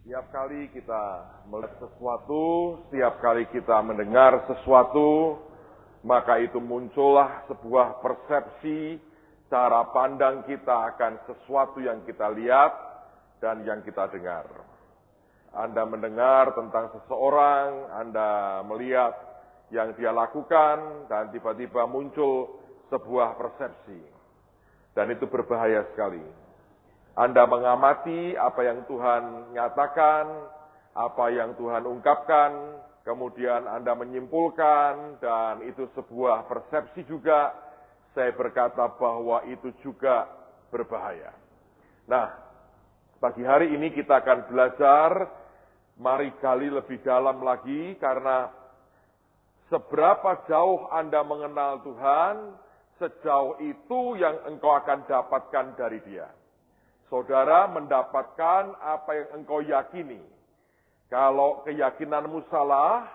Setiap kali kita melihat sesuatu, setiap kali kita mendengar sesuatu, maka itu muncullah sebuah persepsi, cara pandang kita akan sesuatu yang kita lihat dan yang kita dengar. Anda mendengar tentang seseorang, Anda melihat yang dia lakukan, dan tiba-tiba muncul sebuah persepsi. Dan itu berbahaya sekali. Anda mengamati apa yang Tuhan nyatakan, apa yang Tuhan ungkapkan, kemudian Anda menyimpulkan, dan itu sebuah persepsi juga. Saya berkata bahwa itu juga berbahaya. Nah, pagi hari ini kita akan belajar, mari gali lebih dalam lagi, karena seberapa jauh Anda mengenal Tuhan, sejauh itu yang engkau akan dapatkan dari Dia. Saudara mendapatkan apa yang engkau yakini. Kalau keyakinanmu salah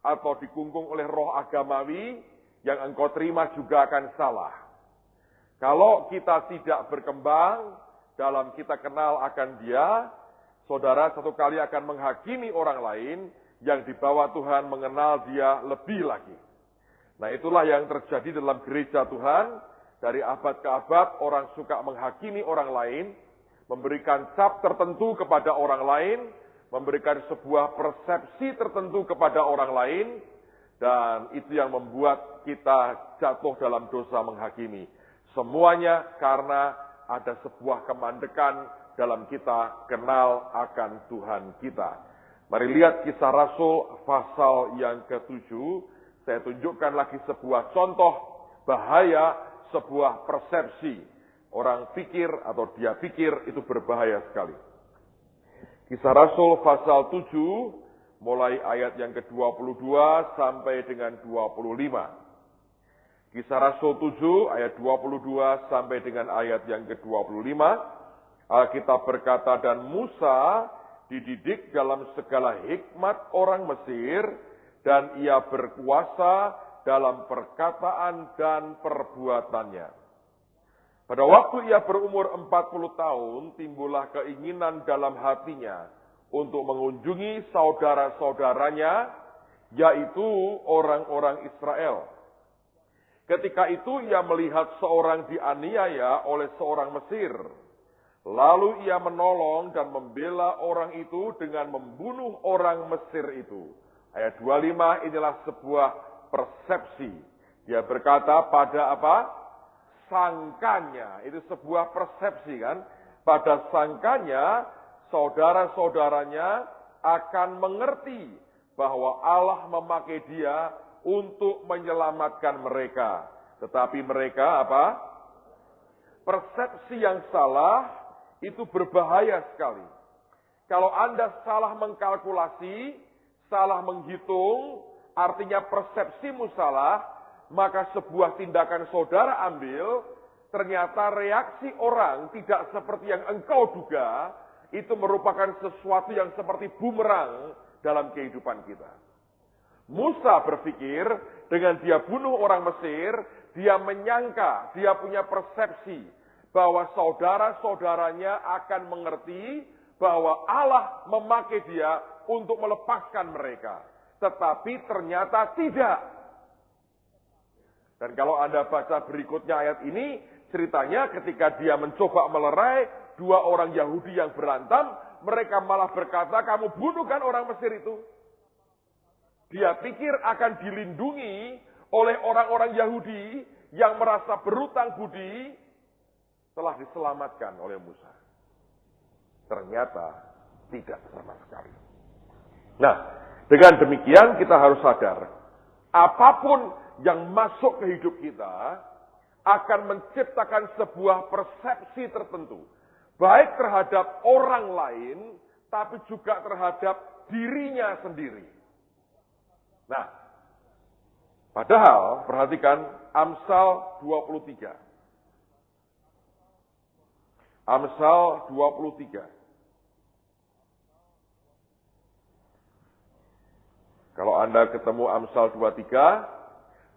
atau dikungkung oleh roh agamawi, yang engkau terima juga akan salah. Kalau kita tidak berkembang dalam kita kenal akan Dia, saudara satu kali akan menghakimi orang lain yang di bawah Tuhan mengenal Dia lebih lagi. Nah, itulah yang terjadi dalam gereja Tuhan. Dari abad ke abad orang suka menghakimi orang lain, memberikan cap tertentu kepada orang lain, memberikan sebuah persepsi tertentu kepada orang lain, dan itu yang membuat kita jatuh dalam dosa menghakimi. Semuanya karena ada sebuah kemandekan dalam kita kenal akan Tuhan kita. Mari lihat Kisah Rasul pasal yang ke-7. Saya tunjukkan lagi sebuah contoh bahaya sebuah persepsi. Orang pikir atau dia pikir itu berbahaya sekali. Kisah Rasul pasal 7, mulai ayat yang ke-22 sampai dengan 25. Kisah Rasul 7 ayat 22 sampai dengan ayat yang ke-25. Alkitab berkata, dan Musa dididik dalam segala hikmat orang Mesir, dan ia berkuasa dalam perkataan dan perbuatannya. Pada waktu ia berumur 40 tahun, timbullah keinginan dalam hatinya untuk mengunjungi saudara-saudaranya, yaitu orang-orang Israel. Ketika itu ia melihat seorang dianiaya oleh seorang Mesir. Lalu ia menolong dan membela orang itu dengan membunuh orang Mesir itu. Ayat 25, inilah sebuah persepsi. Dia berkata pada apa? Sangkanya, itu sebuah persepsi kan. Pada sangkanya, saudara-saudaranya akan mengerti bahwa Allah memakai dia untuk menyelamatkan mereka. Tetapi mereka apa? Persepsi yang salah itu berbahaya sekali. Kalau Anda salah mengkalkulasi, salah menghitung, artinya persepsimu salah, maka sebuah tindakan saudara ambil, ternyata reaksi orang tidak seperti yang engkau duga, itu merupakan sesuatu yang seperti bumerang dalam kehidupan kita. Musa berpikir, dengan dia bunuh orang Mesir, dia menyangka, dia punya persepsi, bahwa saudara-saudaranya akan mengerti, bahwa Allah memakai dia untuk melepaskan mereka. Tetapi ternyata tidak. Dan kalau Anda baca berikutnya ayat ini, ceritanya ketika dia mencoba melerai dua orang Yahudi yang berantem, mereka malah berkata, kamu bunuh kan orang Mesir itu? Dia pikir akan dilindungi oleh orang-orang Yahudi yang merasa berutang budi, telah diselamatkan oleh Musa. Ternyata tidak sama sekali. Nah, dengan demikian kita harus sadar, apapun yang masuk ke hidup kita akan menciptakan sebuah persepsi tertentu. Baik terhadap orang lain, tapi juga terhadap dirinya sendiri. Nah, padahal perhatikan Amsal 23. Amsal 23. Kalau Anda ketemu Amsal 23,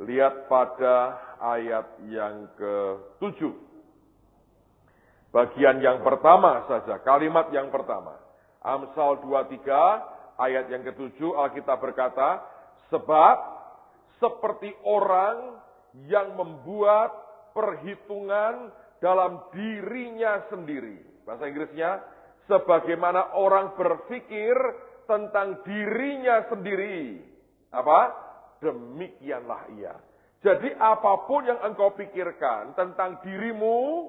lihat pada ayat yang ke-7. Bagian yang pertama saja, kalimat yang pertama. Amsal 23 ayat yang ke-7 Alkitab berkata, sebab seperti orang yang membuat perhitungan dalam dirinya sendiri. Bahasa Inggrisnya, sebagaimana orang berpikir tentang dirinya sendiri. Apa? Demikianlah ia. Jadi apapun yang engkau pikirkan tentang dirimu,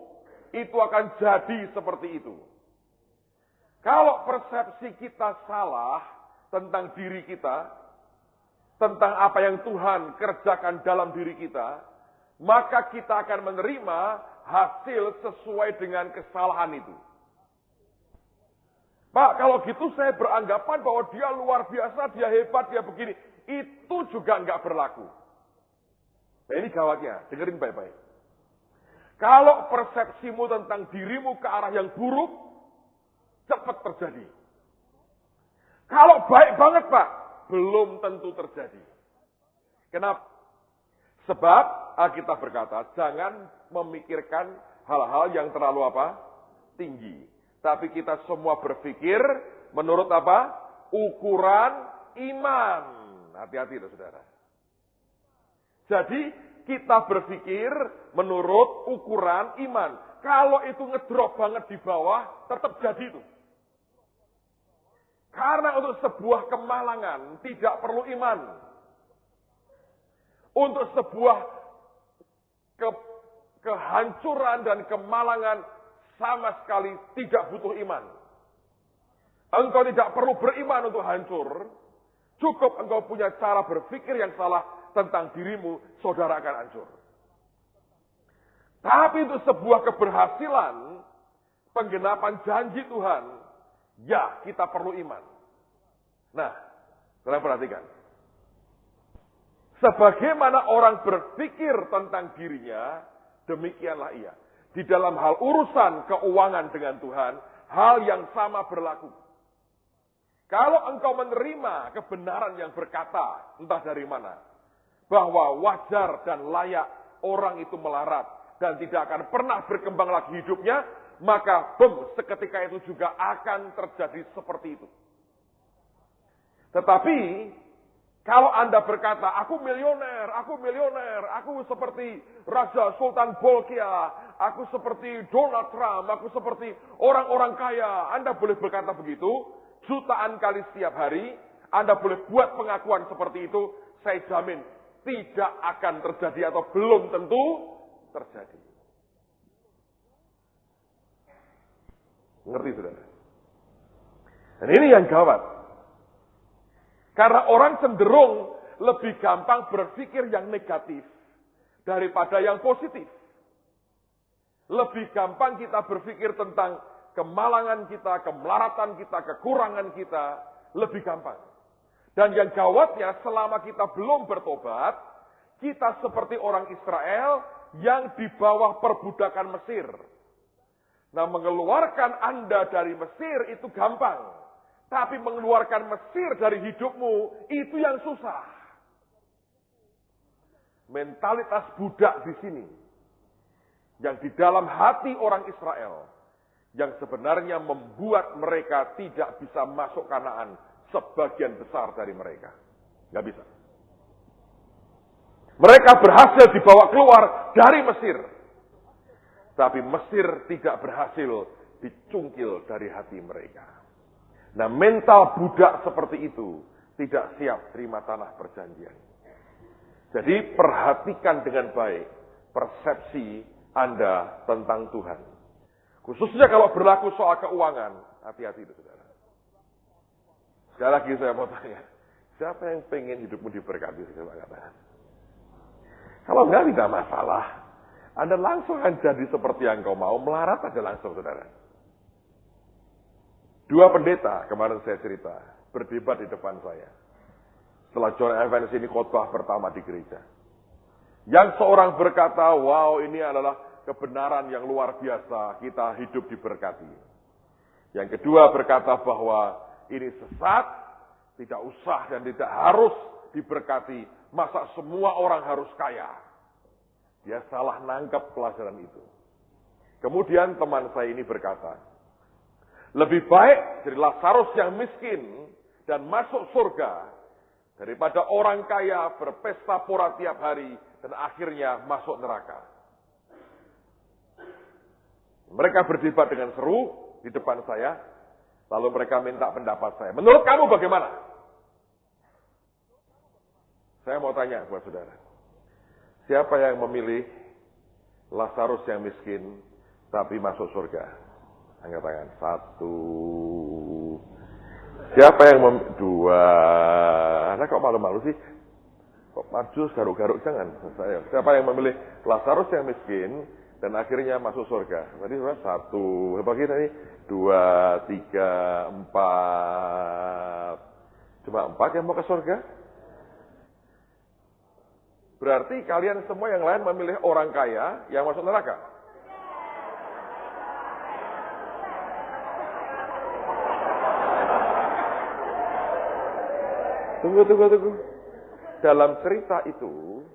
itu akan jadi seperti itu. Kalau persepsi kita salah tentang diri kita, tentang apa yang Tuhan kerjakan dalam diri kita, maka kita akan menerima hasil sesuai dengan kesalahan itu. Pak, kalau gitu saya beranggapan bahwa dia luar biasa, dia hebat, dia begini. Itu juga enggak berlaku. Nah ini gawatnya, dengerin baik-baik. Kalau persepsimu tentang dirimu ke arah yang buruk, cepat terjadi. Kalau baik banget Pak, belum tentu terjadi. Kenapa? Sebab Alkitab berkata, jangan memikirkan hal-hal yang terlalu apa? Tinggi. Tapi kita semua berpikir menurut apa? Ukuran iman. Hati-hati loh saudara. Jadi kita berpikir menurut ukuran iman. Kalau itu ngedrop banget di bawah, tetap jadi itu. Karena untuk sebuah kemalangan tidak perlu iman. Untuk sebuah kehancuran dan kemalangan sama sekali tidak butuh iman. Engkau tidak perlu beriman untuk hancur. Cukup engkau punya cara berpikir yang salah tentang dirimu, saudara akan hancur. Tapi untuk sebuah keberhasilan, penggenapan janji Tuhan, ya kita perlu iman. Nah, saudara perhatikan. Sebagaimana orang berpikir tentang dirinya, demikianlah ia. Di dalam hal urusan keuangan dengan Tuhan, hal yang sama berlaku. Kalau engkau menerima kebenaran yang berkata, entah dari mana, bahwa wajar dan layak orang itu melarat dan tidak akan pernah berkembang lagi hidupnya, maka seketika itu juga akan terjadi seperti itu. Tetapi kalau Anda berkata, aku milioner, aku seperti Raja Sultan Bolkiah, aku seperti Donald Trump, aku seperti orang-orang kaya. Anda boleh berkata begitu, jutaan kali setiap hari, Anda boleh buat pengakuan seperti itu, saya jamin tidak akan terjadi atau belum tentu terjadi. Ngerti saudara? Dan ini yang gawat. Karena orang cenderung lebih gampang berpikir yang negatif daripada yang positif. Lebih gampang kita berpikir tentang kemalangan kita, kemelaratan kita, kekurangan kita, lebih gampang. Dan yang gawatnya, selama kita belum bertobat, kita seperti orang Israel yang di bawah perbudakan Mesir. Nah, mengeluarkan Anda dari Mesir itu gampang. Tapi mengeluarkan Mesir dari hidupmu, itu yang susah. Mentalitas budak di sini, yang di dalam hati orang Israel, yang sebenarnya membuat mereka tidak bisa masuk Kanaan, sebagian besar dari mereka. Gak bisa. Mereka berhasil dibawa keluar dari Mesir. Tapi Mesir tidak berhasil dicungkil dari hati mereka. Nah, mental budak seperti itu tidak siap terima tanah perjanjian. Jadi perhatikan dengan baik persepsi Anda tentang Tuhan. Khususnya kalau berlaku soal keuangan, hati-hati itu saudara. Sekali lagi saya mau tanya, siapa yang pengen hidupmu diberkati? Kalau enggak tidak masalah. Anda langsung akan jadi seperti yang kau mau, melarat aja langsung saudara. Dua pendeta kemarin saya cerita, berdebat di depan saya. Setelah John Evans ini khotbah pertama di gereja. Yang seorang berkata, wow ini adalah kebenaran yang luar biasa, kita hidup diberkati. Yang kedua berkata bahwa ini sesat, tidak usah dan tidak harus diberkati. Masa semua orang harus kaya? Dia salah nangkap pelajaran itu. Kemudian teman saya ini berkata, Lebih baik jadi Lazarus yang miskin dan masuk surga daripada orang kaya berpesta pora tiap hari dan akhirnya masuk neraka. Mereka berdebat dengan seru di depan saya, lalu mereka minta pendapat saya. Menurut kamu bagaimana? Saya mau tanya buat saudara. Siapa yang memilih Lazarus yang miskin tapi masuk surga? Angkat tangan. 1. Siapa yang 2. Anda kok malu-malu sih? Kok maju garuk-garuk? Jangan. Saya. Siapa yang memilih Lazarus yang miskin dan akhirnya masuk surga? Tadi 1. Bagi tadi 2, 3, 4. Cuma 4 yang mau ke surga? Berarti kalian semua yang lain memilih orang kaya yang masuk neraka. Tunggu. Dalam cerita itu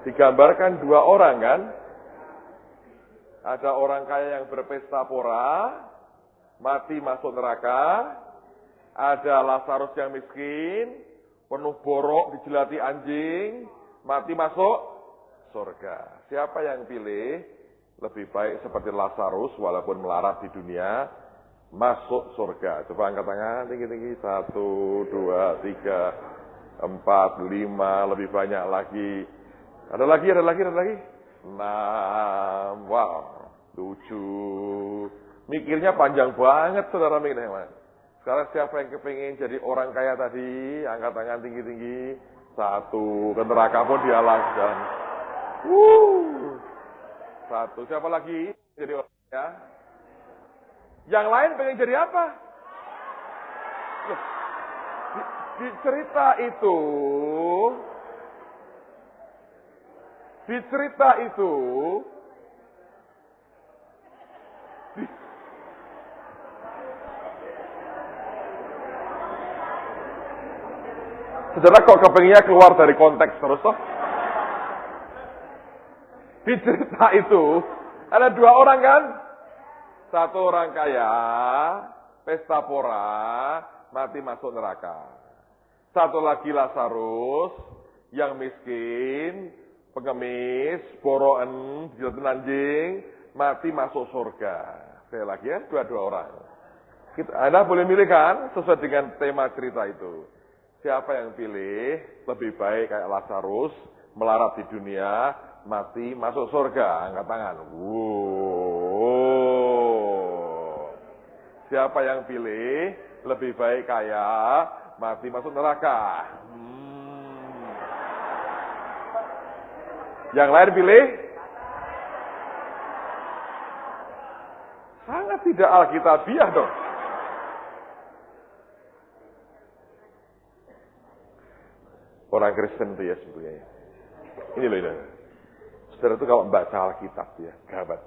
digambarkan 2 orang kan? Ada orang kaya yang berpesta pora, mati masuk neraka. Ada Lazarus yang miskin, penuh borok, dijilati anjing, mati masuk surga. Siapa yang pilih lebih baik seperti Lazarus walaupun melarat di dunia, masuk surga? Coba angkat tangan tinggi-tinggi. 1, 2, 3, 4, 5, lebih banyak lagi. Ada lagi. 6, wow, 7. Mikirnya panjang banget saudara mikirnya. Sekarang siapa yang kepingin jadi orang kaya tadi? Angkat tangan tinggi-tinggi. 1, ke neraka pun dia langsung. 1, siapa lagi jadi orang kaya? Yang lain pengen jadi apa? Di cerita itu, saudara kok kepengennya keluar dari konteks terus toh? Di cerita itu ada 2 orang kan? 1 orang kaya, pesta pora, mati masuk neraka. 1 lagi Lazarus yang miskin, pengemis, boroen, dijilatin anjing, mati masuk surga. Saya lagi ya, 2 orang. Anda boleh milih kan sesuai dengan tema cerita itu. Siapa yang pilih lebih baik kayak Lazarus, melarat di dunia, mati masuk surga? Angkat tangan. Siapa yang pilih lebih baik kaya, mati masuk neraka? Yang lain pilih? Sangat tidak alkitabiah dong. Orang Kristen itu ya sebenarnya. Ini loh ini. Saudara itu kalau membaca Alkitab ya, gawat.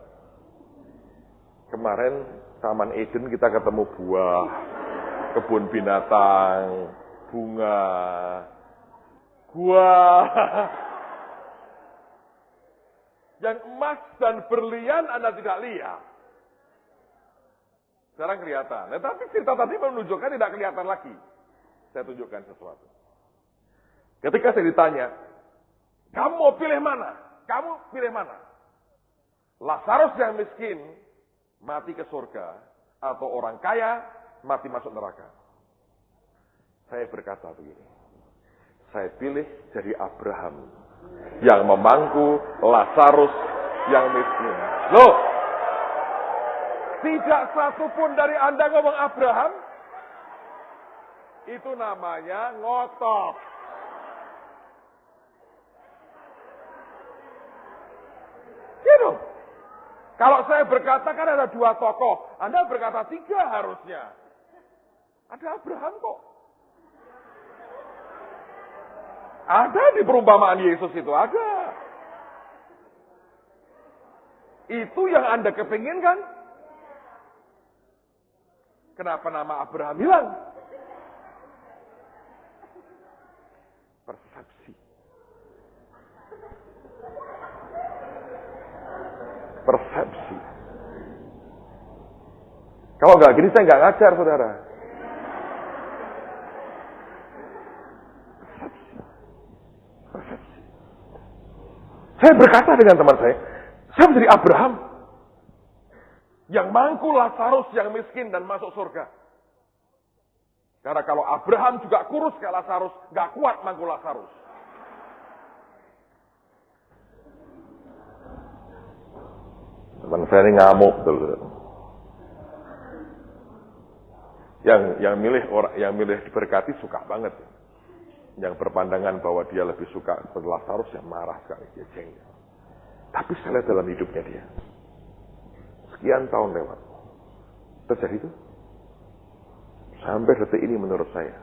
Kemarin Taman Eden kita ketemu buah, kebun binatang, bunga, gua. Yang emas dan berlian Anda tidak lihat. Sekarang kelihatan. Nah, tapi cerita tadi menunjukkan tidak kelihatan lagi. Saya tunjukkan sesuatu. Ketika saya ditanya, kamu mau pilih mana? Kamu pilih mana? Lazarus yang miskin mati ke surga, atau orang kaya mati masuk neraka? Saya berkata begini, saya pilih jadi Abraham yang memangku Lazarus yang miskin. Loh, tidak satu pun dari Anda ngomong Abraham, itu namanya ngotot. Gitu. Kalau saya berkata kan ada 2 tokoh, Anda berkata 3 harusnya. Ada Abraham kok. Ada di perumpamaan Yesus itu, ada. Itu yang Anda kepingin kan? Kenapa nama Abraham hilang? Persepsi. Kalau nggak gini saya nggak ngajar, saudara. Persepsi. Saya berkata dengan teman saya menjadi Abraham yang mangkul Lazarus yang miskin dan masuk surga. Karena kalau Abraham juga kurus kayak Lazarus, nggak kuat mangkul Lazarus. Teman saya ini ngamuk betul. Yang milih diberkati suka banget. Yang berpandangan bahwa dia lebih suka seperti Lazarus yang marah sekali, dia jengkel. Tapi saya lihat dalam hidupnya dia, sekian tahun lewat, terjadi itu. Sampai detik ini menurut saya,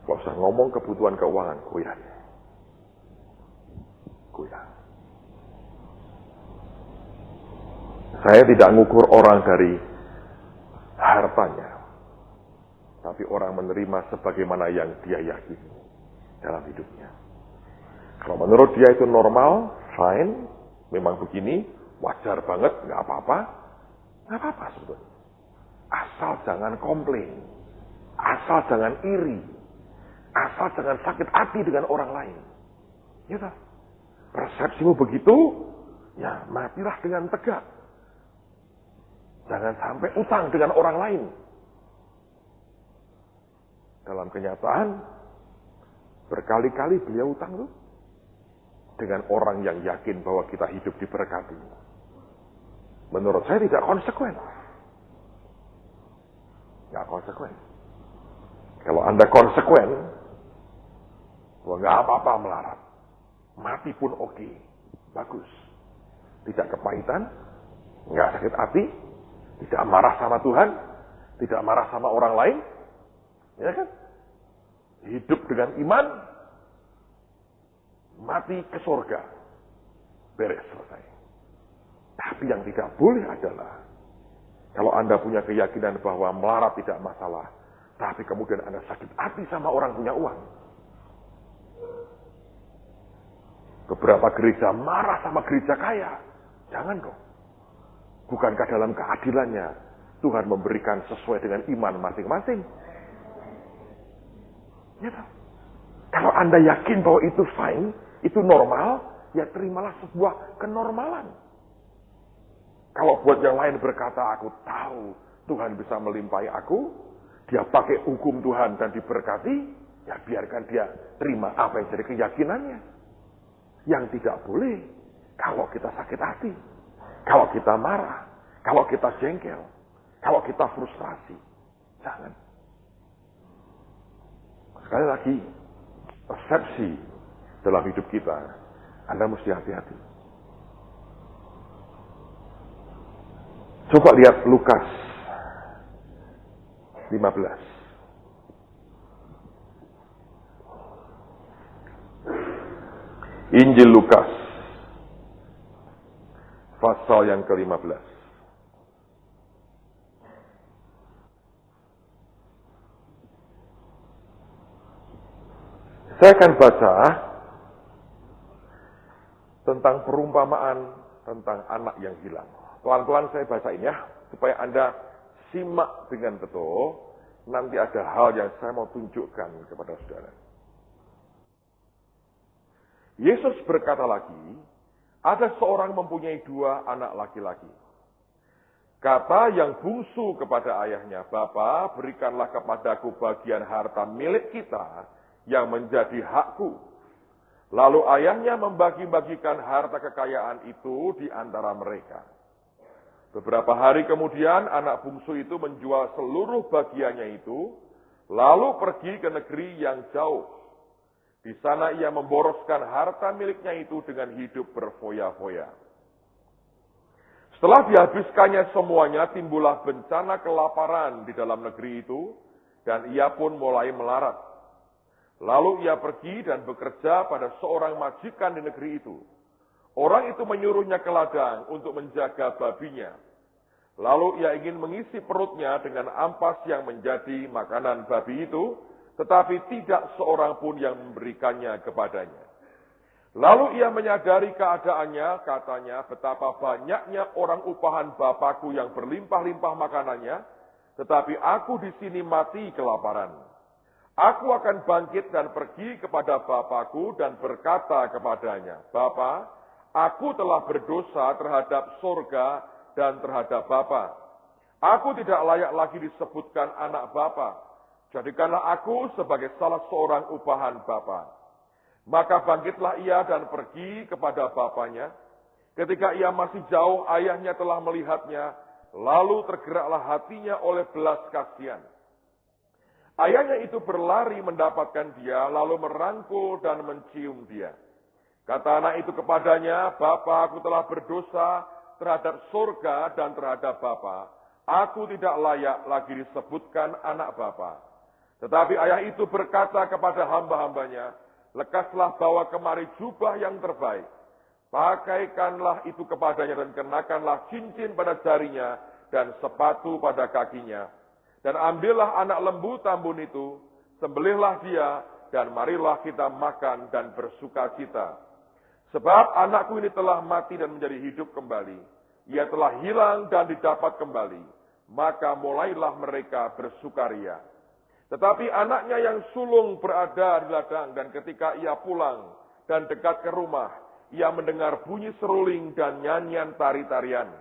kalau saya ngomong kebutuhan keuangan, goyah. Saya tidak ngukur orang dari hartanya, tapi orang menerima sebagaimana yang dia yakini dalam hidupnya. Kalau menurut dia itu normal, fine, memang begini, wajar banget, nggak apa-apa sebetulnya. Asal jangan komplain, asal jangan iri, asal jangan sakit hati dengan orang lain. Ya, persepsimu begitu, ya matilah dengan tegak. Jangan sampai utang dengan orang lain. Dalam kenyataan, berkali-kali beliau utang tuh dengan orang yang yakin bahwa kita hidup diberkati. Menurut saya tidak konsekuen. Nggak konsekuen. Kalau Anda konsekuen, nggak apa-apa melarat. Mati pun oke. Bagus. Tidak kepahitan, nggak sakit hati, tidak marah sama Tuhan, tidak marah sama orang lain. Ya kan? Hidup dengan iman, mati ke surga. Beres, selesai. Tapi yang tidak boleh adalah, kalau Anda punya keyakinan bahwa melarat tidak masalah, tapi kemudian Anda sakit hati sama orang punya uang. Beberapa gereja marah sama gereja kaya. Jangan dong. Bukankah dalam keadilannya Tuhan memberikan sesuai dengan iman masing-masing? Ya, kalau Anda yakin bahwa itu fine, itu normal, ya terimalah sebuah kenormalan. Kalau buat yang lain berkata, aku tahu Tuhan bisa melimpahi aku, dia pakai hukum Tuhan dan diberkati, ya biarkan dia terima apa yang jadi keyakinannya. Yang tidak boleh, kalau kita sakit hati, kalau kita marah, kalau kita jengkel, kalau kita frustrasi, jangan. Sekali lagi, persepsi dalam hidup kita, Anda mesti hati-hati. Coba lihat Lukas 15. Injil Lukas, pasal yang ke-15. Saya akan baca tentang perumpamaan tentang anak yang hilang. Pelan-pelan saya bacain ya, supaya Anda simak dengan betul. Nanti ada hal yang saya mau tunjukkan kepada saudara. Yesus berkata lagi, ada seorang mempunyai 2 anak laki-laki. Kata yang bungsu kepada ayahnya, Bapa, berikanlah kepadaku bagian harta milik kita yang menjadi hakku. Lalu ayahnya membagi-bagikan harta kekayaan itu di antara mereka. Beberapa hari kemudian anak bungsu itu menjual seluruh bagiannya itu, lalu pergi ke negeri yang jauh. Di sana ia memboroskan harta miliknya itu dengan hidup berfoya-foya. Setelah dihabiskannya semuanya, timbullah bencana kelaparan di dalam negeri itu, dan ia pun mulai melarat. Lalu ia pergi dan bekerja pada seorang majikan di negeri itu. Orang itu menyuruhnya ke ladang untuk menjaga babinya. Lalu ia ingin mengisi perutnya dengan ampas yang menjadi makanan babi itu, tetapi tidak seorang pun yang memberikannya kepadanya. Lalu ia menyadari keadaannya, katanya, betapa banyaknya orang upahan Bapakku yang berlimpah-limpah makanannya, tetapi aku di sini mati kelaparan. Aku akan bangkit dan pergi kepada Bapakku dan berkata kepadanya, Bapa, aku telah berdosa terhadap surga dan terhadap Bapa. Aku tidak layak lagi disebutkan anak Bapa. Jadikanlah aku sebagai salah seorang upahan Bapa. Maka bangkitlah ia dan pergi kepada bapaknya. Ketika ia masih jauh, ayahnya telah melihatnya, lalu tergeraklah hatinya oleh belas kasihan. Ayahnya itu berlari mendapatkan dia, lalu merangkul dan mencium dia. Kata anak itu kepadanya, Bapa, aku telah berdosa terhadap surga dan terhadap Bapa. Aku tidak layak lagi disebutkan anak Bapa. Tetapi ayah itu berkata kepada hamba-hambanya, lekaslah bawa kemari jubah yang terbaik. Pakaikanlah itu kepadanya dan kenakanlah cincin pada jarinya dan sepatu pada kakinya. Dan ambillah anak lembu tambun itu, sembelihlah dia, dan marilah kita makan dan bersukacita. Sebab anakku ini telah mati dan menjadi hidup kembali. Ia telah hilang dan didapat kembali. Maka mulailah mereka bersukaria. Tetapi anaknya yang sulung berada di ladang, dan ketika ia pulang dan dekat ke rumah, ia mendengar bunyi seruling dan nyanyian tari-tarian.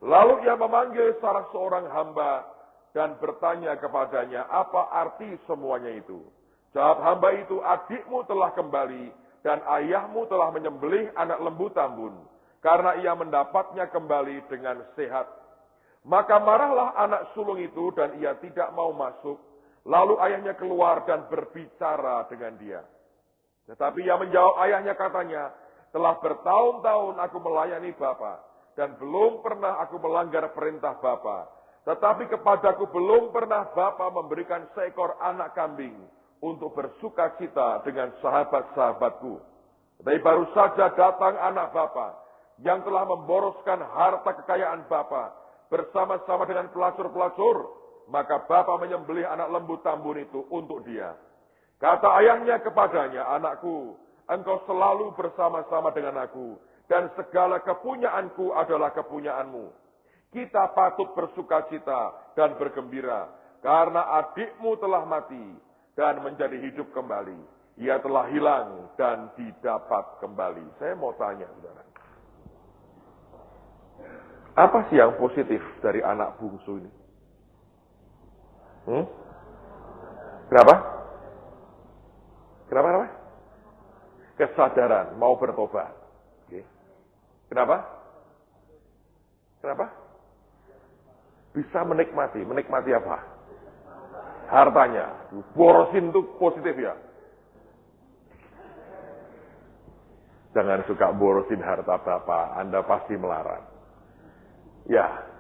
Lalu ia memanggil salah seorang hamba dan bertanya kepadanya, apa arti semuanya itu? Jawab hamba itu, adikmu telah kembali dan ayahmu telah menyembelih anak lembu tambun, karena ia mendapatnya kembali dengan sehat. Maka marahlah anak sulung itu dan ia tidak mau masuk. Lalu ayahnya keluar dan berbicara dengan dia. Tetapi ia menjawab ayahnya katanya, telah bertahun-tahun aku melayani Bapa, dan belum pernah aku melanggar perintah Bapa. Tetapi kepadaku belum pernah Bapa memberikan seekor anak kambing untuk bersukacita dengan sahabat-sahabatku. Tetapi baru saja datang anak Bapa yang telah memboroskan harta kekayaan Bapa bersama-sama dengan pelacur-pelacur. Maka Bapa menyembelih anak lembu tambun itu untuk dia. Kata ayahnya kepadanya, anakku, engkau selalu bersama-sama dengan aku, dan segala kepunyaanku adalah kepunyaanmu. Kita patut bersukacita dan bergembira, karena adikmu telah mati dan menjadi hidup kembali. Ia telah hilang dan didapat kembali. Saya mau tanya, saudara. Apa sih yang positif dari anak bungsu ini? Kenapa? Kenapa? Kesadaran, mau bertobat. Oke. Kenapa? Bisa menikmati apa? Hartanya. Borosin itu positif ya. Jangan suka borosin harta Bapak, Anda pasti melarat. Ya.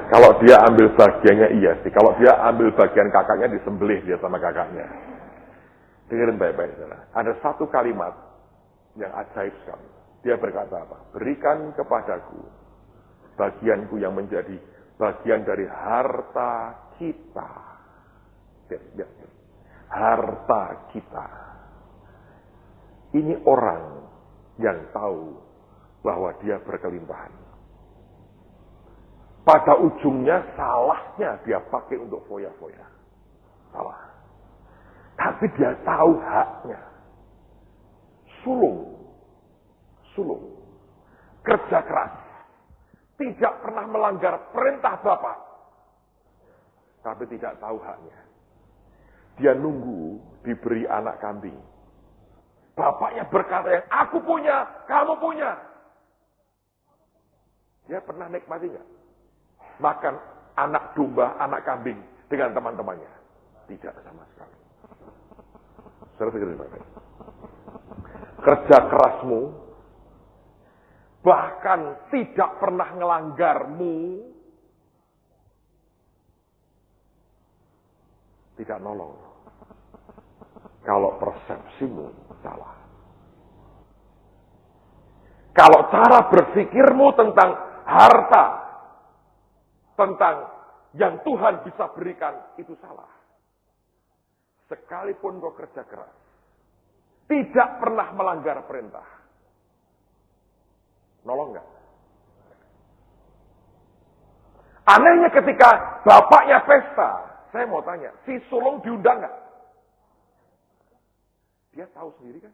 Kalau dia ambil bagiannya iya sih. Kalau dia ambil bagian kakaknya, disembelih dia sama kakaknya. Dengerin baik-baik. Ada satu kalimat yang ajaib sekali. Dia berkata apa? Berikan kepadaku bagianku yang menjadi bagian dari harta kita. Harta kita. Ini orang yang tahu bahwa dia berkelimpahan. Pada ujungnya salahnya dia pakai untuk foya-foya. Salah. Tapi dia tahu haknya. Sulung. Kerja keras. Tidak pernah melanggar perintah Bapak. Tapi tidak tahu haknya. Dia nunggu diberi anak kambing. Bapaknya berkata, yang aku punya, kamu punya. Dia pernah nikmati nggak? Makan anak domba, anak kambing dengan teman-temannya. Tidak sama sekali. Saudara pikirin baik-baik. Kerja kerasmu, bahkan tidak pernah ngelanggarmu, tidak nolong. Kalau persepsimu salah. Kalau cara berpikirmu tentang harta, tentang yang Tuhan bisa berikan, itu salah. sekalipun kau kerja keras, tidak pernah melanggar perintah. Nolong nggak? Anehnya ketika bapaknya pesta, saya mau tanya, si sulung diundang nggak? Dia tahu sendiri kan?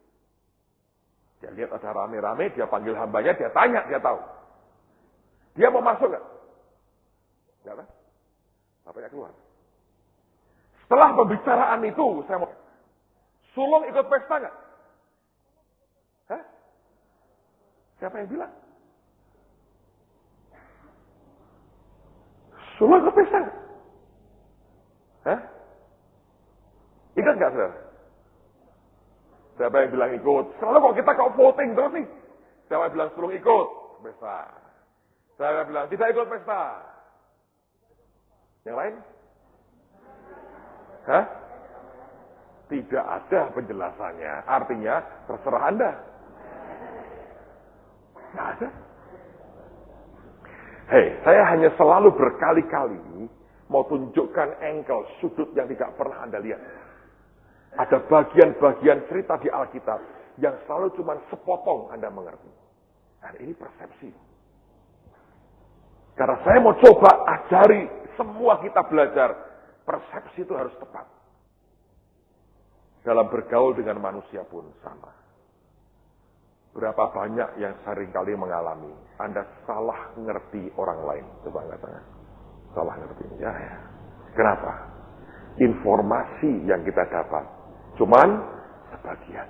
Dia lihat ada rame-rame, dia panggil hambanya, dia tanya, dia tahu. Dia mau masuk nggak? Nggak kan? Bapaknya keluar. Setelah pembicaraan itu, saya mau, sulung ikut pesta nggak? Hah? Siapa yang bilang? Sulung ikut pesta nggak? Hah? Ikut nggak, saudara? Siapa yang bilang ikut? Selalu kok kita voting terus nih. Siapa yang bilang sulung ikut pesta? Siapa yang bilang tidak ikut pesta? Yang lain? Hah? Tidak ada penjelasannya. Artinya terserah Anda. Nggak ada. Hei, saya hanya selalu berkali-kali mau tunjukkan angle, sudut yang tidak pernah Anda lihat. Ada bagian-bagian cerita di Alkitab yang selalu cuma sepotong Anda mengerti. Dan ini persepsi. Karena saya mau coba ajari semua kita belajar, persepsi itu harus tepat. Dalam bergaul dengan manusia pun sama. Berapa banyak yang seringkali mengalami, Anda salah ngerti orang lain. Coba angkat tangan. Salah ngerti. Ya. Kenapa? Informasi yang kita dapat cuman sebagian.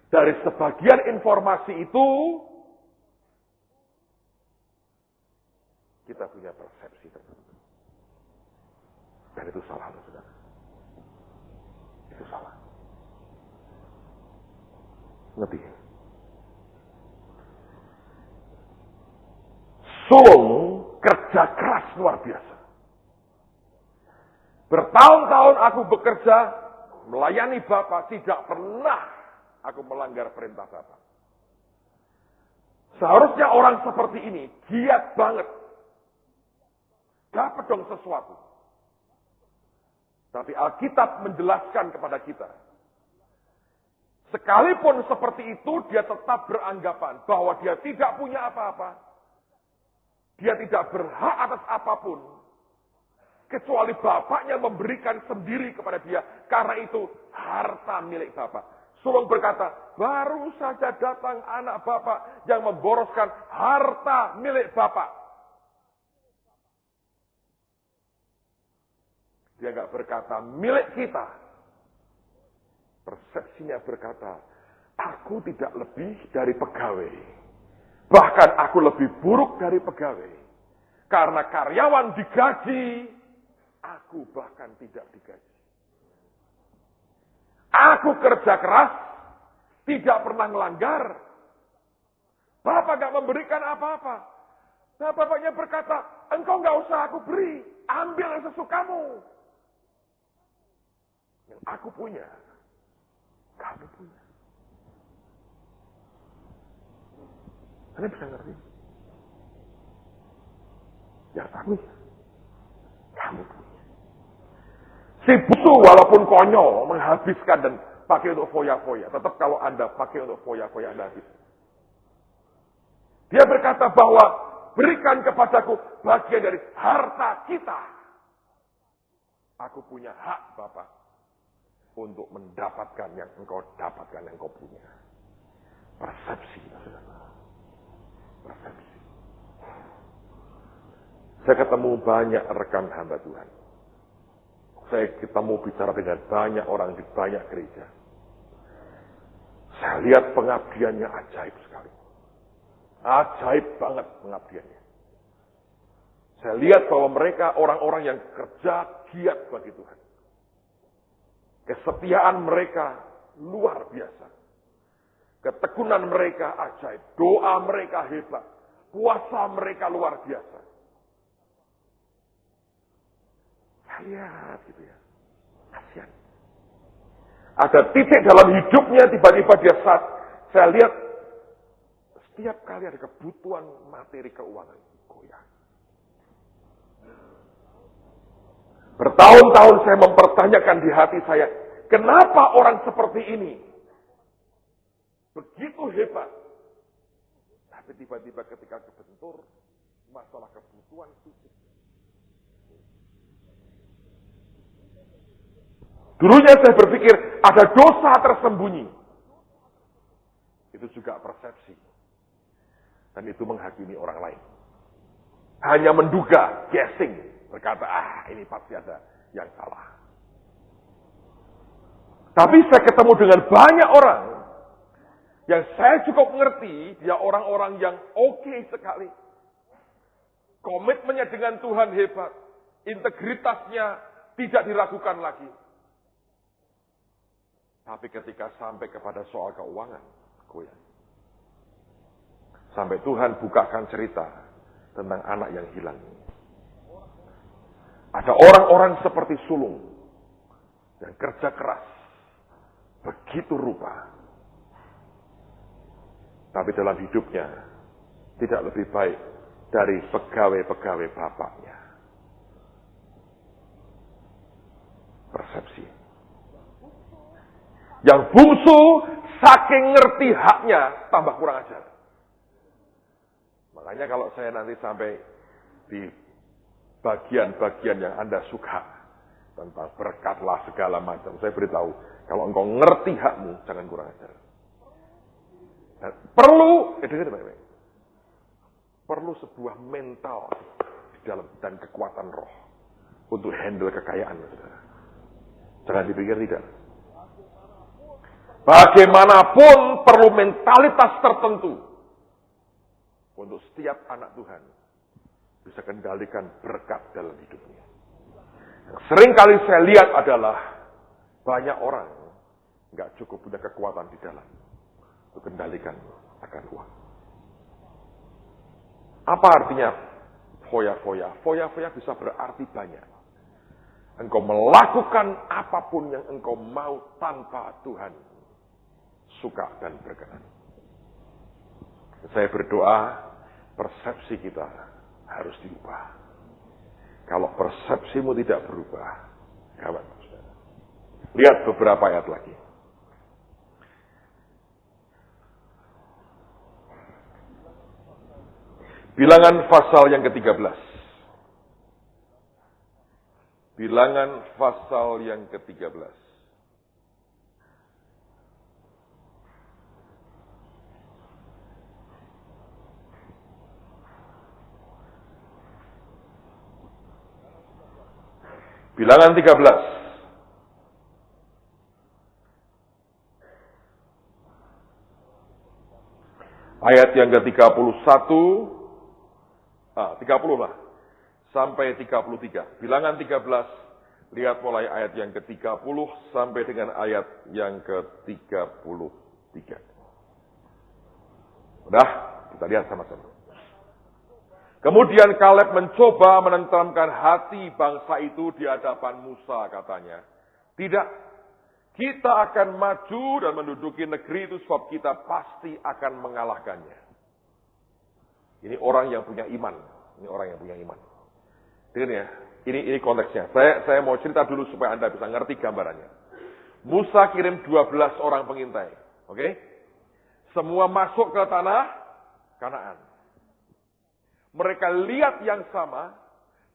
Dari sebagian informasi itu, kita punya persepsi tertentu. Dan itu salah, saudara. Itu salah. Ngerti? Sulung kerja keras luar biasa. Bertahun-tahun aku bekerja, melayani Bapak, tidak pernah aku melanggar perintah Bapak. Seharusnya orang seperti ini giat banget. Dapat dong sesuatu. Tapi Alkitab menjelaskan kepada kita, sekalipun seperti itu, dia tetap beranggapan bahwa dia tidak punya apa-apa. Dia tidak berhak atas apapun. Kecuali bapaknya memberikan sendiri kepada dia. Karena itu harta milik bapak. Sulung berkata, baru saja datang anak bapak yang memboroskan harta milik bapak. Dia nggak berkata milik kita. Persepsinya berkata, aku tidak lebih dari pegawai. Bahkan aku lebih buruk dari pegawai. Karena karyawan digaji, aku bahkan tidak digaji. Aku kerja keras, tidak pernah melanggar. Bapak gak memberikan apa-apa. Nah, bapaknya berkata, engkau gak usah aku beri, ambil yang sesukamu. Yang aku punya, kamu punya. Anda bisa ngerti? Ya aku, kamu punya. Si busu walaupun konyol menghabiskan dan pakai untuk foya-foya. Tetap kalau Anda pakai untuk foya-foya Anda habis. Dia berkata bahwa berikan kepadaku bagian dari harta kita. Aku punya hak Bapak untuk mendapatkan yang engkau dapatkan, yang engkau punya. Persepsi, saudara. Persepsi. Saya ketemu banyak rekan hamba Tuhan. Saya ketemu bicara dengan banyak orang di banyak gereja. Saya lihat pengabdiannya ajaib sekali. Ajaib banget pengabdiannya. Saya lihat bahwa mereka orang-orang yang kerja giat bagi Tuhan. Kesetiaan mereka luar biasa. Ketekunan mereka ajaib. Doa mereka hebat. Puasa mereka luar biasa. Saya lihat gitu ya. Kasihan. Ada titik dalam hidupnya tiba-tiba dia saya lihat setiap kali ada kebutuhan materi keuangan goyah. Bertahun-tahun saya mempertanyakan di hati saya, kenapa orang seperti ini begitu hebat? Tapi tiba-tiba ketika kebentur masalah kebutuhan fisik. Dulunya saya berpikir ada dosa tersembunyi. Itu juga persepsi. Dan itu menghakimi orang lain. Hanya menduga, guessing. Berkata, ini pasti ada yang salah. Tapi saya ketemu dengan banyak orang yang saya cukup mengerti, dia orang-orang yang oke sekali. Komitmennya dengan Tuhan hebat. Integritasnya tidak diragukan lagi. Tapi ketika sampai kepada soal keuangan, goyang. Sampai Tuhan bukakan cerita tentang anak yang hilang. Ada orang-orang seperti sulung yang kerja keras, begitu rupa. Tapi dalam hidupnya tidak lebih baik dari pegawai-pegawai bapaknya. Persepsi. Yang bungsu saking ngerti haknya tambah kurang ajar. Makanya kalau saya nanti sampai di bagian-bagian yang Anda suka tentang berkatlah segala macam, saya beritahu, kalau engkau ngerti hakmu jangan kurang ajar. Dan perlu, dengar baik-baik. Perlu sebuah mental di dalam dan kekuatan roh untuk handle kekayaan, saudara. Jangan dipikir tidak. Bagaimanapun perlu mentalitas tertentu untuk setiap anak Tuhan bisa kendalikan berkat dalam hidupnya. Yang sering kali saya lihat adalah banyak orang nggak cukup punya kekuatan di dalam untuk kendalikan akan uang. Apa artinya foya-foya? Foya-foya bisa berarti banyak. Engkau melakukan apapun yang engkau mau tanpa Tuhan suka dan berkenan. Saya berdoa persepsi kita harus diubah. Kalau persepsimu tidak berubah, gawat. Lihat beberapa ayat lagi. Bilangan pasal yang ke-13. Bilangan pasal yang ke-13. Bilangan 13. Ayat yang ke-31, 30 lah, sampai 33. Bilangan 13, lihat mulai ayat yang ke-30 sampai dengan ayat yang ke-33. Udah, kita lihat sama-sama. Kemudian Kaleb mencoba menenteramkan hati bangsa itu di hadapan Musa, katanya. Tidak, kita akan maju dan menduduki negeri itu sebab kita pasti akan mengalahkannya. Ini orang yang punya iman. Ini orang yang punya iman. Dengar ya, ini konteksnya. Saya mau cerita dulu supaya Anda bisa ngerti gambarannya. Musa kirim 12 orang pengintai. Oke? Semua masuk ke tanah Kanaan. Mereka lihat yang sama,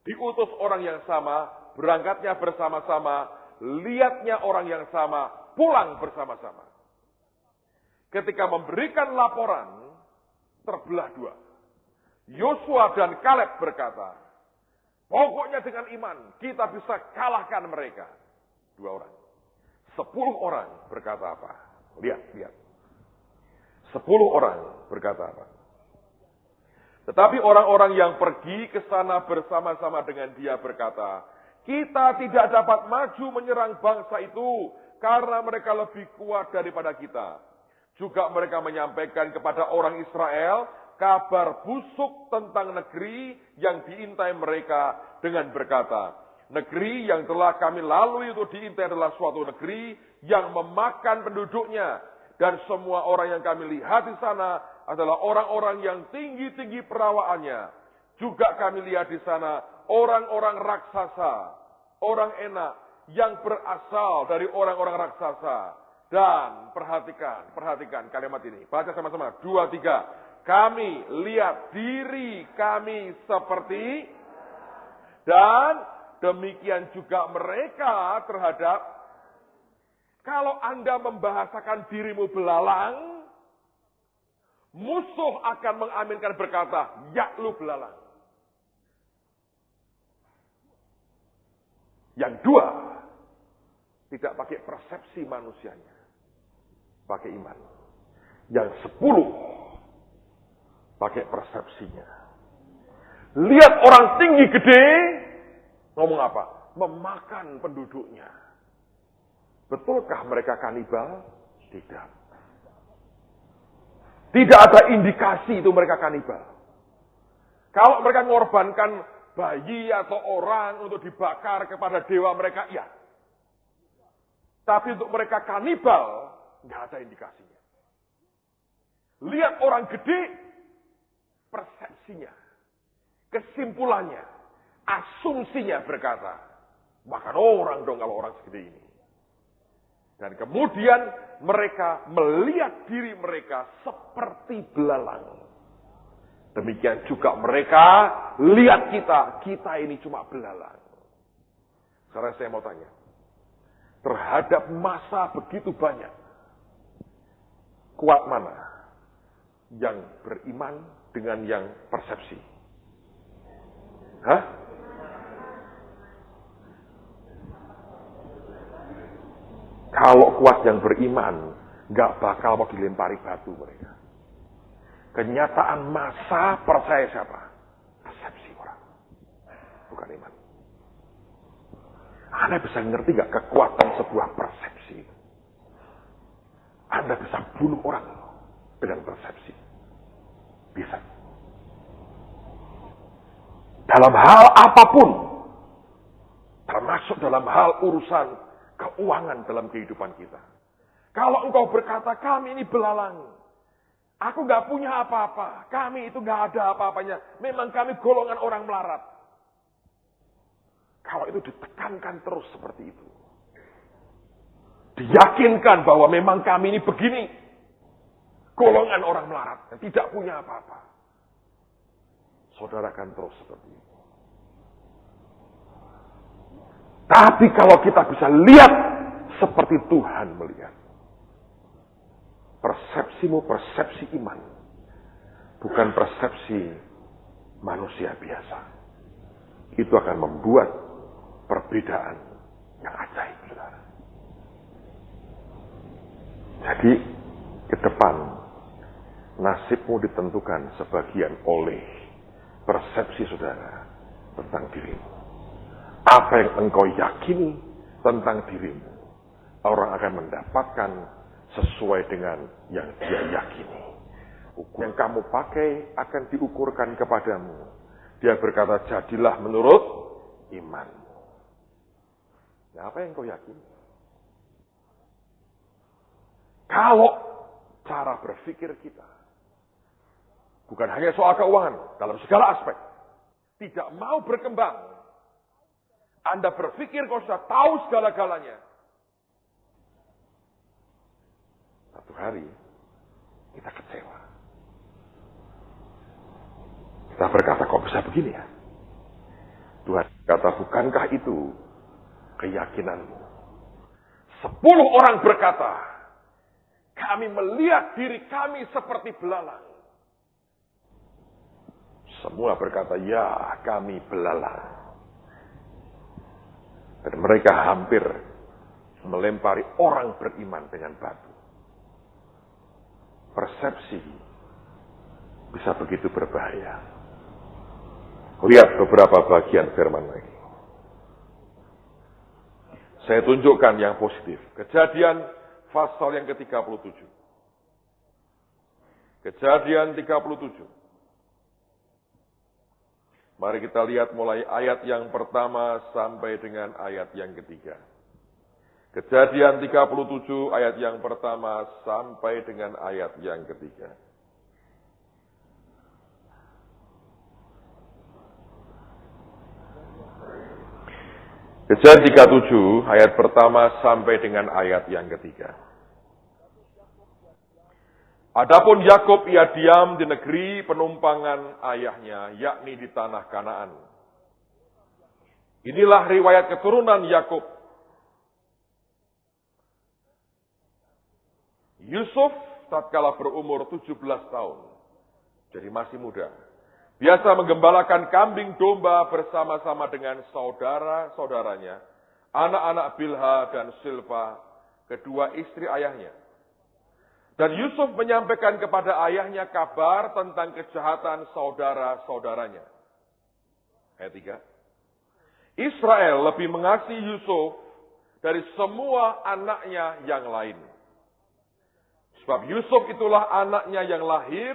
diutus orang yang sama, berangkatnya bersama-sama, lihatnya orang yang sama, pulang bersama-sama. Ketika memberikan laporan, terbelah dua. Yosua dan Kaleb berkata, pokoknya dengan iman, kita bisa kalahkan mereka. 2 orang. 10 orang berkata apa? Lihat. 10 orang berkata apa? Tetapi orang-orang yang pergi ke sana bersama-sama dengan dia berkata, kita tidak dapat maju menyerang bangsa itu karena mereka lebih kuat daripada kita. Juga mereka menyampaikan kepada orang Israel kabar busuk tentang negeri yang diintai mereka dengan berkata, negeri yang telah kami lalui itu diintai adalah suatu negeri yang memakan penduduknya. Dan semua orang yang kami lihat di sana adalah orang-orang yang tinggi-tinggi perawaannya. Juga kami lihat di sana orang-orang raksasa. orang enak yang berasal dari orang-orang raksasa. Dan perhatikan kalimat ini. Baca sama-sama. 2, 3. Kami lihat diri kami seperti, dan demikian juga mereka terhadap. Kalau Anda membahasakan dirimu belalang, musuh akan mengaminkan berkata, ya lu belalang. Yang 2, tidak pakai persepsi manusianya, pakai iman. Yang 10, pakai persepsinya. Lihat orang tinggi gede, ngomong apa? Memakan penduduknya. Betulkah mereka kanibal? Tidak. Tidak ada indikasi itu mereka kanibal. Kalau mereka mengorbankan bayi atau orang untuk dibakar kepada dewa mereka, iya. Tapi untuk mereka kanibal, nggak ada indikasinya. Lihat orang gede, persepsinya, kesimpulannya, asumsinya berkata, makan orang dong kalau orang segede ini. Dan kemudian mereka melihat diri mereka seperti belalang. Demikian juga mereka lihat kita ini cuma belalang. Sekarang saya mau tanya, terhadap masa begitu banyak, kuat mana? Yang beriman dengan yang persepsi? Hah? Kalau kuat yang beriman, gak bakal mau dilempari batu mereka. Kenyataan masa percaya siapa? Persepsi orang. Bukan iman. Anda bisa ngerti gak kekuatan sebuah persepsi? Anda bisa bunuh orang dengan persepsi. Bisa. Dalam hal apapun. Termasuk dalam hal urusan keuangan dalam kehidupan kita. Kalau engkau berkata, kami ini belalang. Aku gak punya apa-apa. Kami itu gak ada apa-apanya. Memang kami golongan orang melarat. Kalau itu ditekankan terus seperti itu. Diyakinkan bahwa memang kami ini begini. Golongan orang melarat. Dan tidak punya apa-apa. Saudara akan terus seperti itu. Tapi kalau kita bisa lihat seperti Tuhan melihat. Persepsimu persepsi iman. Bukan persepsi manusia biasa. Itu akan membuat perbedaan yang ajaib, saudara. Jadi, ke depan, nasibmu ditentukan sebagian oleh persepsi saudara tentang dirimu. Apa yang engkau yakini tentang dirimu, orang akan mendapatkan sesuai dengan yang dia yakini. Ukur yang kamu pakai akan diukurkan kepadamu. Dia berkata, jadilah menurut imanmu. Nah, apa yang kau yakini? Kalau cara berpikir kita bukan hanya soal keuangan, dalam segala aspek, tidak mau berkembang, Anda berpikir kau sudah tahu segala-galanya. Satu hari, kita kecewa. Kita berkata, kok bisa begini ya? Tuhan kata, bukankah itu keyakinanmu? 10 orang berkata, kami melihat diri kami seperti belalang. Semua berkata, ya kami belalang. Dan mereka hampir melempari orang beriman dengan batu. Persepsi bisa begitu berbahaya. Lihat beberapa bagian firman lagi. Saya tunjukkan yang positif. Kejadian pasal yang ke-37. Kejadian 37. Mari kita lihat mulai ayat yang pertama sampai dengan ayat yang ketiga. Kejadian 37 ayat yang pertama sampai dengan ayat yang ketiga. Kejadian 37 ayat pertama sampai dengan ayat yang ketiga. Adapun Yakub ia diam di negeri penumpangan ayahnya, yakni di tanah Kanaan. Inilah riwayat keturunan Yakub. Yusuf tatkala berumur 17 tahun, jadi masih muda, biasa menggembalakan kambing domba bersama-sama dengan saudara-saudaranya, anak-anak Bilha dan Silpa, kedua istri ayahnya. Dan Yusuf menyampaikan kepada ayahnya kabar tentang kejahatan saudara-saudaranya. Ayat 3. Israel lebih mengasihi Yusuf dari semua anaknya yang lain. Sebab Yusuf itulah anaknya yang lahir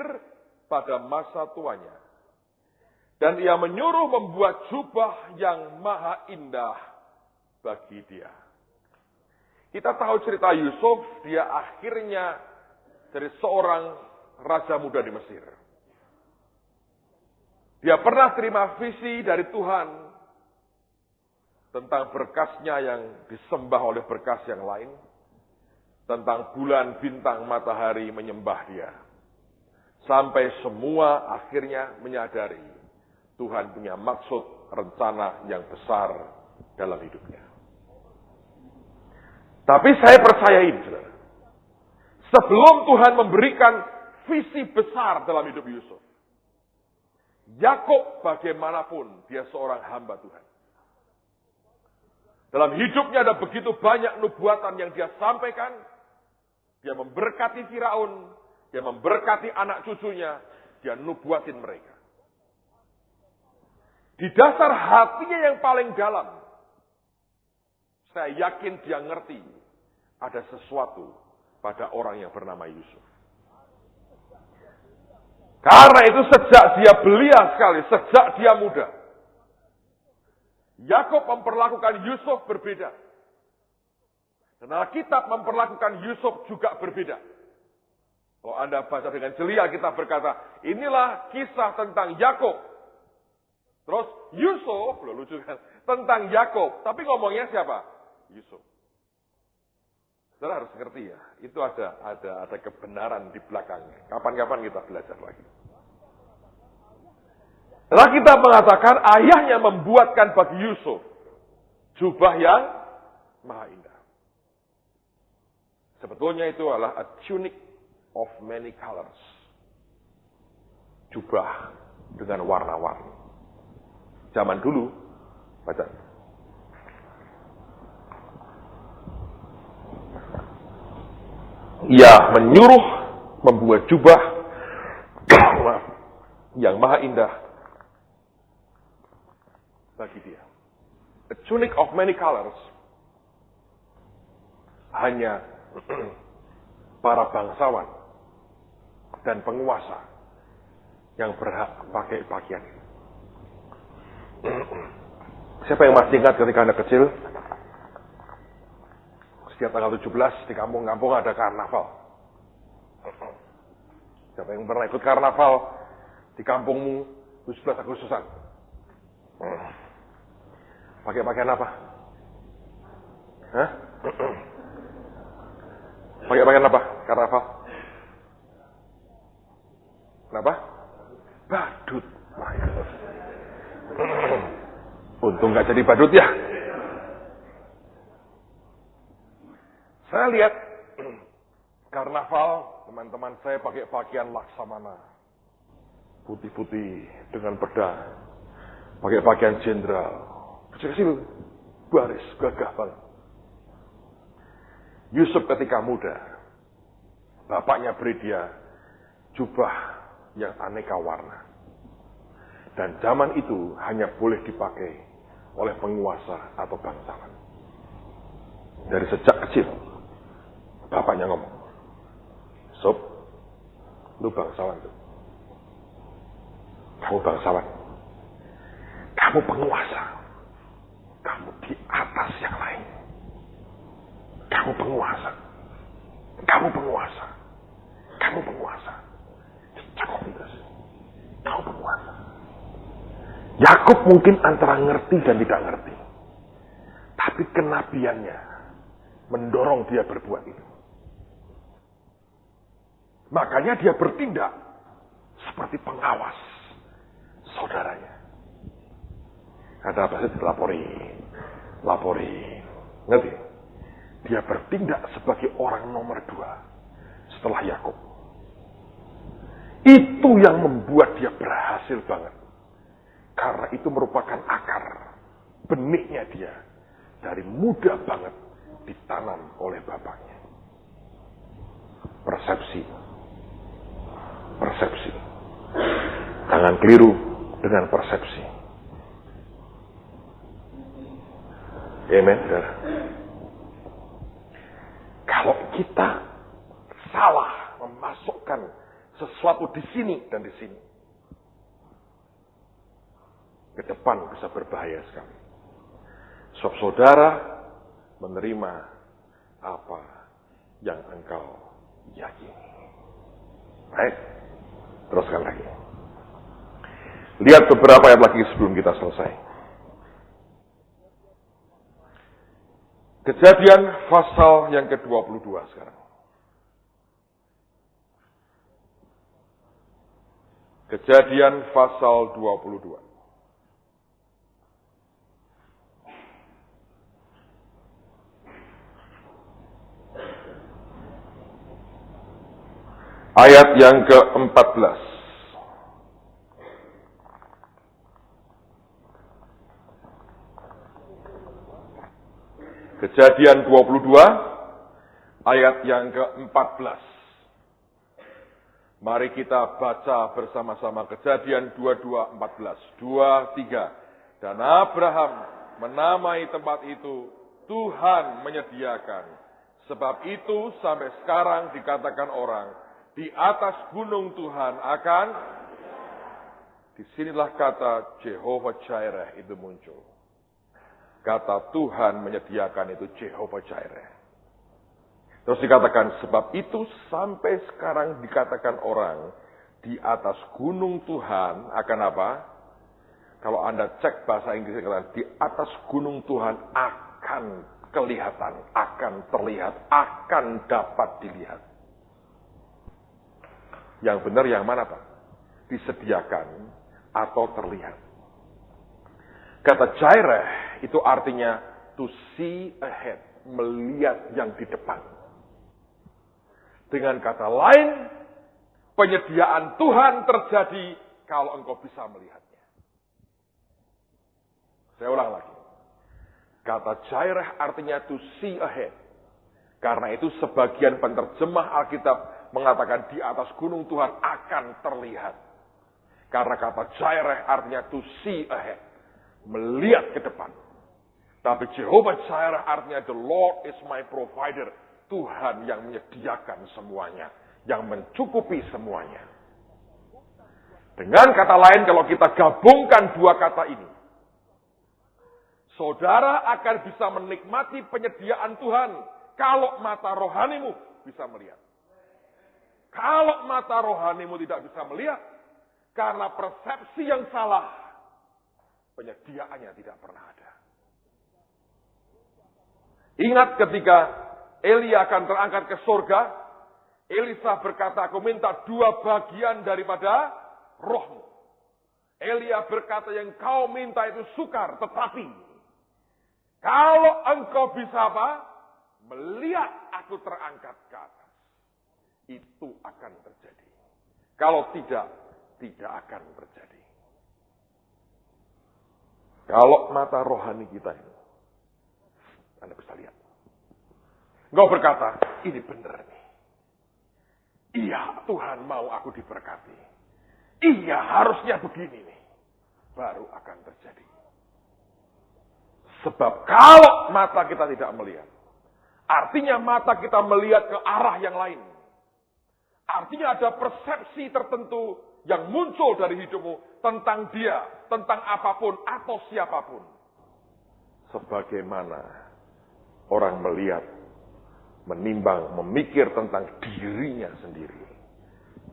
pada masa tuanya. Dan ia menyuruh membuat jubah yang maha indah bagi dia. Kita tahu cerita Yusuf, dia akhirnya dari seorang raja muda di Mesir. Dia pernah terima visi dari Tuhan tentang berkasnya yang disembah oleh berkas yang lain. Tentang bulan, bintang, matahari menyembah dia. Sampai semua akhirnya menyadari Tuhan punya maksud, rencana yang besar dalam hidupnya. Tapi saya percaya ini, saudara. Sebelum Tuhan memberikan visi besar dalam hidup Yusuf, Yakub bagaimanapun dia seorang hamba Tuhan. Dalam hidupnya ada begitu banyak nubuatan yang dia sampaikan. Dia memberkati Firaun, dia memberkati anak cucunya, dia nubuatin mereka. Di dasar hatinya yang paling dalam, saya yakin dia ngerti ada sesuatu pada orang yang bernama Yusuf. Karena itu sejak dia belia sekali, sejak dia muda, Yakub memperlakukan Yusuf berbeda. Dan Alkitab memperlakukan Yusuf juga berbeda. Kalau Anda baca dengan celia, kita berkata, inilah kisah tentang Yakub. Terus Yusuf, lucu kan, tentang Yakub. Tapi ngomongnya siapa? Yusuf. Saudara harus ngerti ya, itu ada kebenaran di belakangnya. Kapan-kapan kita belajar lagi. Setelah kita mengatakan ayahnya membuatkan bagi Yusuf jubah yang maha indah. Sebetulnya itu adalah a tunic of many colors. Jubah dengan warna-warni. Zaman dulu, baca. Ia menyuruh membuat jubah yang maha indah bagi dia. A tunic of many colors. Hanya para bangsawan dan penguasa yang berhak pakai pakaian itu. Siapa yang masih ingat ketika Anda kecil? Setiap tanggal 17 di kampung-kampung ada karnaval. Siapa yang pernah ikut karnaval di kampungmu 17 Agustusan? Pakai pakaian apa? Hah? Pakai pakaian apa? Karnaval? Kenapa? Badut. Untung gak jadi badut ya. Saya lihat karnaval, teman-teman saya pakai pakaian laksamana. Putih-putih dengan pedang. Pakai pakaian jenderal. Kecil-kecil, baris, gagah banget. Yusuf ketika muda, bapaknya beri dia jubah yang aneka warna. Dan zaman itu hanya boleh dipakai oleh penguasa atau bangsawan. Dari sejak kecil, bapaknya ngomong, Sob, lu bangsawan tuh. Kamu bangsawan. Kamu penguasa. Kamu di atas yang lain. Kamu penguasa. Kamu penguasa. Kamu penguasa. Cakap itu sih. Kamu penguasa. Yakub mungkin antara ngerti dan tidak ngerti. Tapi kenabiannya mendorong dia berbuat itu. Makanya dia bertindak seperti pengawas saudaranya. Ada apa sih? Laporin. Ngerti? Dia bertindak sebagai orang nomor 2 setelah Yakub. Itu yang membuat dia berhasil banget. Karena itu merupakan akar, benihnya dia. Dari muda banget ditanam oleh bapaknya. Persepsi. Jangan keliru dengan persepsi. Amen. Kalau kita salah memasukkan sesuatu di sini dan di sini, ke depan bisa berbahaya sekali. Sebab saudara menerima apa yang engkau yakini. Baik, teruskan lagi. Lihat beberapa ayat lagi sebelum kita selesai. Kejadian pasal yang ke-22 sekarang. Kejadian pasal 22. Ayat yang ke-14. Kejadian 22, ayat yang ke-14. Mari kita baca bersama-sama Kejadian 22:14. 2, 3. Dan Abraham menamai tempat itu Tuhan menyediakan. Sebab itu sampai sekarang dikatakan orang, di atas gunung Tuhan akan. Disinilah kata Jehovah Jireh itu muncul. Kata Tuhan menyediakan itu Jehovah Jireh. Terus dikatakan, sebab itu sampai sekarang dikatakan orang, di atas gunung Tuhan akan apa? Kalau Anda cek bahasa Inggris, di atas gunung Tuhan akan kelihatan, akan terlihat, akan dapat dilihat. Yang benar yang mana, Pak? Disediakan atau terlihat. Kata Jireh itu artinya to see ahead, melihat yang di depan. Dengan kata lain, penyediaan Tuhan terjadi kalau engkau bisa melihatnya. Saya ulang lagi. Kata Jireh artinya to see ahead. Karena itu sebagian penerjemah Alkitab mengatakan di atas gunung Tuhan akan terlihat. Karena kata Jireh artinya to see ahead. Melihat ke depan. Tapi Jehovah Jireh artinya the Lord is my provider. Tuhan yang menyediakan semuanya. Yang mencukupi semuanya. Dengan kata lain, kalau kita gabungkan dua kata ini, saudara akan bisa menikmati penyediaan Tuhan kalau mata rohanimu bisa melihat. Kalau mata rohanimu tidak bisa melihat, karena persepsi yang salah, penyediaannya tidak pernah ada. Ingat ketika Elia akan terangkat ke surga, Elisa berkata, aku minta 2 bagian daripada rohmu. Elia berkata, yang kau minta itu sukar, tetapi kalau engkau bisa apa? Melihat aku terangkat ke atas. Itu akan terjadi. Kalau tidak, tidak akan terjadi. Kalau mata rohani kita ini, Anda bisa lihat. Engkau berkata, ini benar nih. Iya, Tuhan mau aku diberkati. Iya, harusnya begini nih. Baru akan terjadi. Sebab kalau mata kita tidak melihat, artinya mata kita melihat ke arah yang lain. Artinya ada persepsi tertentu yang muncul dari hidupmu tentang dia, tentang apapun atau siapapun. Sebagaimana orang melihat, menimbang, memikir tentang dirinya sendiri.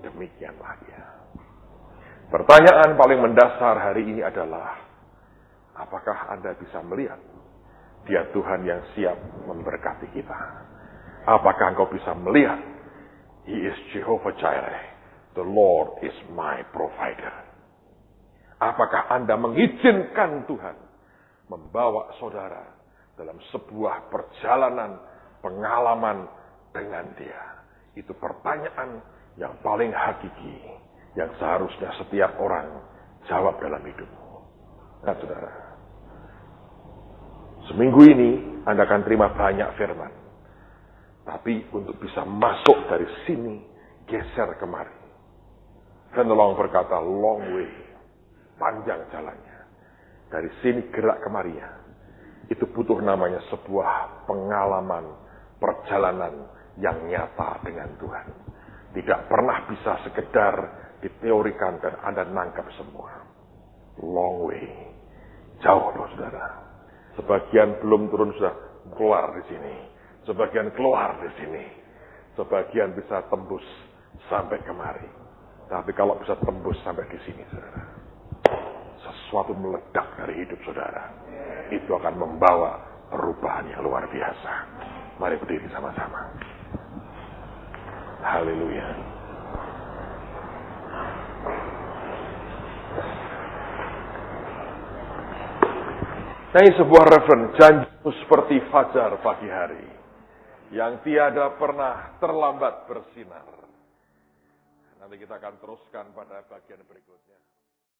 Demikianlah dia. Pertanyaan paling mendasar hari ini adalah, apakah Anda bisa melihat Dia Tuhan yang siap memberkati kita. Apakah engkau bisa melihat? He is Jehovah Jireh. The Lord is my provider. Apakah Anda mengizinkan Tuhan membawa saudara dalam sebuah perjalanan pengalaman dengan Dia? Itu pertanyaan yang paling hakiki, yang seharusnya setiap orang jawab dalam hidupmu. Nah, saudara, seminggu ini Anda akan terima banyak firman. Tapi untuk bisa masuk dari sini, geser kemari. Fenelong berkata, long way, panjang jalannya. Dari sini gerak kemarinya. Itu butuh namanya sebuah pengalaman, perjalanan yang nyata dengan Tuhan. Tidak pernah bisa sekedar diteorikan dan Anda nangkap semua. Long way, jauh loh saudara. Sebagian belum turun sudah keluar di sini. Sebagian keluar di sini. Sebagian bisa tembus sampai kemari. Tapi kalau bisa tembus sampai di sini, saudara, sesuatu meledak dari hidup saudara. Itu akan membawa perubahan yang luar biasa. Mari berdiri sama-sama. Haleluya. Nah, ini sebuah referen, janjimu seperti fajar pagi hari, yang tiada pernah terlambat bersinar. Nanti kita akan teruskan pada bagian berikutnya.